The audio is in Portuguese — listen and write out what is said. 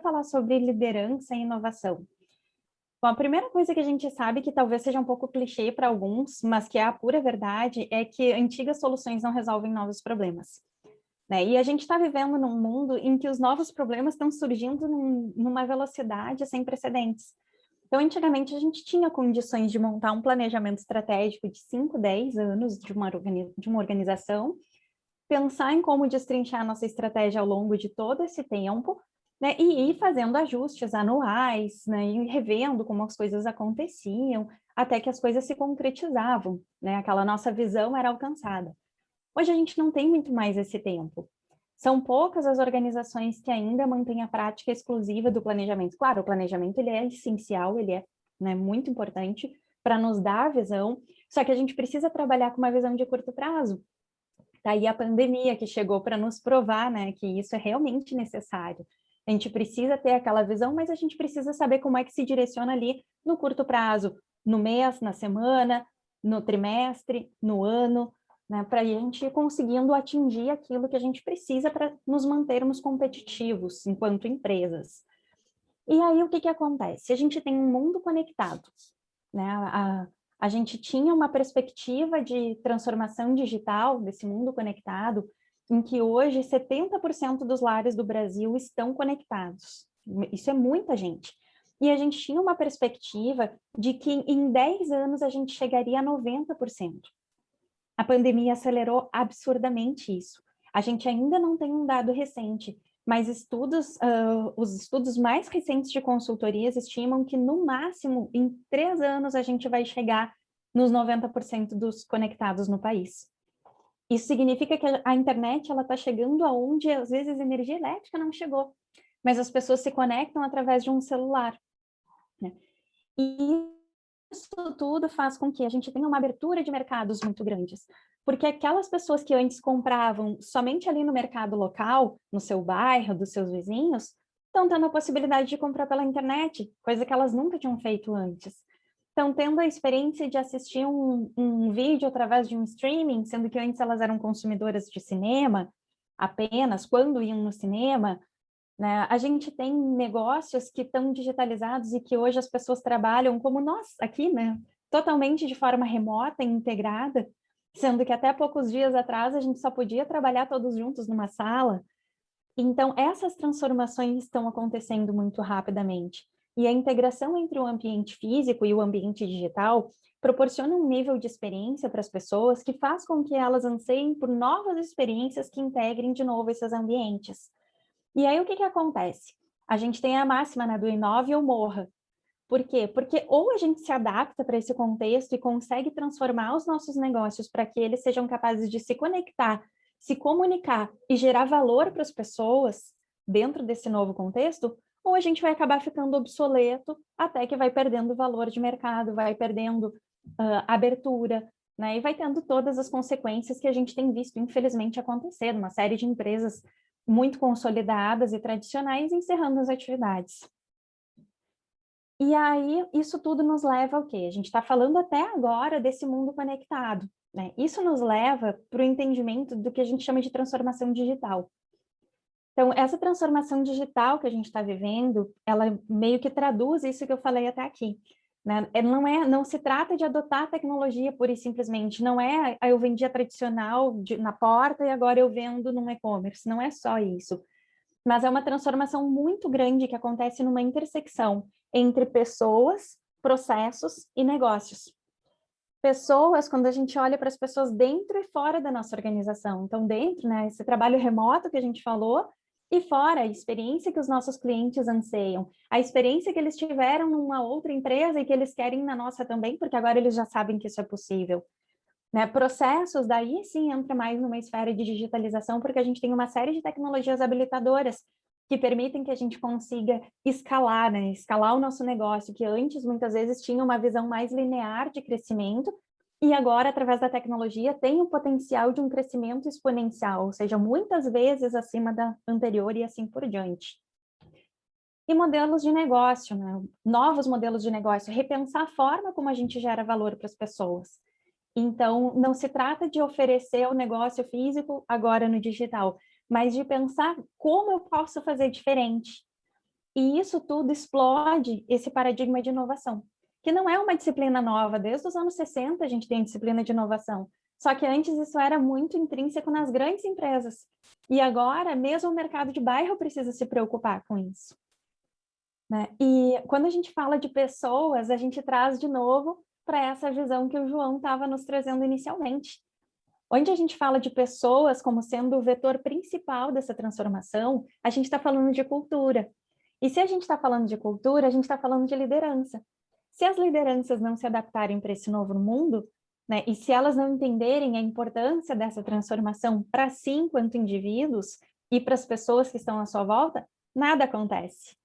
falar sobre liderança e inovação. Bom, a primeira coisa que a gente sabe, que talvez seja um pouco clichê para alguns, mas que é a pura verdade, é que antigas soluções não resolvem novos problemas, né? E a gente está vivendo num mundo em que os novos problemas estão surgindo numa velocidade sem precedentes. Então, antigamente, a gente tinha condições de montar um planejamento estratégico de 5, 10 anos de uma organização, pensar em como destrinchar a nossa estratégia ao longo de todo esse tempo, né, e ir fazendo ajustes anuais, né, e revendo como as coisas aconteciam, até que as coisas se concretizavam, né, aquela nossa visão era alcançada. Hoje a gente não tem muito mais esse tempo. São poucas as organizações que ainda mantêm a prática exclusiva do planejamento. Claro, o planejamento ele é essencial, ele é, né, muito importante para nos dar a visão, só que a gente precisa trabalhar com uma visão de curto prazo. Daí a pandemia que chegou para nos provar, né, que isso é realmente necessário. A gente precisa ter aquela visão, mas a gente precisa saber como é que se direciona ali no curto prazo, no mês, na semana, no trimestre, no ano, né, para a gente ir conseguindo atingir aquilo que a gente precisa para nos mantermos competitivos enquanto empresas. E aí o que acontece? A gente tem um mundo conectado, né? A gente tinha uma perspectiva de transformação digital desse mundo conectado, em que hoje 70% dos lares do Brasil estão conectados. Isso é muita gente. E a gente tinha uma perspectiva de que em 10 anos a gente chegaria a 90%. A pandemia acelerou absurdamente isso. A gente ainda não tem um dado recente, mas os estudos mais recentes de consultorias estimam que, no máximo, em 3 anos, a gente vai chegar nos 90% dos conectados no país. Isso significa que a internet está chegando aonde, às vezes, a energia elétrica não chegou, mas as pessoas se conectam através de um celular, né? E isso tudo faz com que a gente tenha uma abertura de mercados muito grandes, porque aquelas pessoas que antes compravam somente ali no mercado local, no seu bairro, dos seus vizinhos, estão tendo a possibilidade de comprar pela internet, coisa que elas nunca tinham feito antes. Estão tendo a experiência de assistir um vídeo através de um streaming, sendo que antes elas eram consumidoras de cinema, apenas quando iam no cinema, né? A gente tem negócios que estão digitalizados e que hoje as pessoas trabalham como nós aqui, né? Totalmente de forma remota e integrada, sendo que até poucos dias atrás a gente só podia trabalhar todos juntos numa sala. Então, essas transformações estão acontecendo muito rapidamente. E a integração entre o ambiente físico e o ambiente digital proporciona um nível de experiência para as pessoas que faz com que elas anseiem por novas experiências que integrem de novo esses ambientes. E aí, o que acontece? A gente tem a máxima, né, do inove ou morra. Por quê? Porque ou a gente se adapta para esse contexto e consegue transformar os nossos negócios para que eles sejam capazes de se conectar, se comunicar e gerar valor para as pessoas dentro desse novo contexto, ou a gente vai acabar ficando obsoleto até que vai perdendo valor de mercado, vai perdendo abertura, né? E vai tendo todas as consequências que a gente tem visto, infelizmente, acontecer, uma série de empresas muito consolidadas e tradicionais encerrando as atividades. E aí, isso tudo nos leva ao quê? A gente está falando até agora desse mundo conectado, né? Isso nos leva para o entendimento do que a gente chama de transformação digital. Então, essa transformação digital que a gente está vivendo, ela meio que traduz isso que eu falei até aqui, né? Não se trata de adotar a tecnologia pura e simplesmente, não é eu vendi a tradicional na porta e agora eu vendo num e-commerce, não é só isso. Mas é uma transformação muito grande que acontece numa intersecção entre pessoas, processos e negócios. Pessoas, quando a gente olha para as pessoas dentro e fora da nossa organização. Então, dentro, né, esse trabalho remoto que a gente falou, e fora, a experiência que os nossos clientes anseiam, a experiência que eles tiveram numa outra empresa e que eles querem na nossa também, porque agora eles já sabem que isso é possível. Né? Processos, daí sim entra mais numa esfera de digitalização, porque a gente tem uma série de tecnologias habilitadoras que permitem que a gente consiga escalar, né? Escalar o nosso negócio, que antes muitas vezes tinha uma visão mais linear de crescimento, e agora, através da tecnologia, tem o potencial de um crescimento exponencial, ou seja, muitas vezes acima da anterior e assim por diante. E modelos de negócio, né? Novos modelos de negócio, repensar a forma como a gente gera valor para as pessoas. Então, não se trata de oferecer o negócio físico agora no digital, mas de pensar como eu posso fazer diferente. E isso tudo explode esse paradigma de inovação, que não é uma disciplina nova. Desde os anos 60 a gente tem disciplina de inovação. Só que antes isso era muito intrínseco nas grandes empresas. E agora, mesmo o mercado de bairro precisa se preocupar com isso, né? E quando a gente fala de pessoas, a gente traz de novo para essa visão que o João estava nos trazendo inicialmente. Onde a gente fala de pessoas como sendo o vetor principal dessa transformação, a gente está falando de cultura. E se a gente está falando de cultura, a gente está falando de liderança. Se as lideranças não se adaptarem para esse novo mundo, né, e se elas não entenderem a importância dessa transformação para si enquanto indivíduos e para as pessoas que estão à sua volta, nada acontece.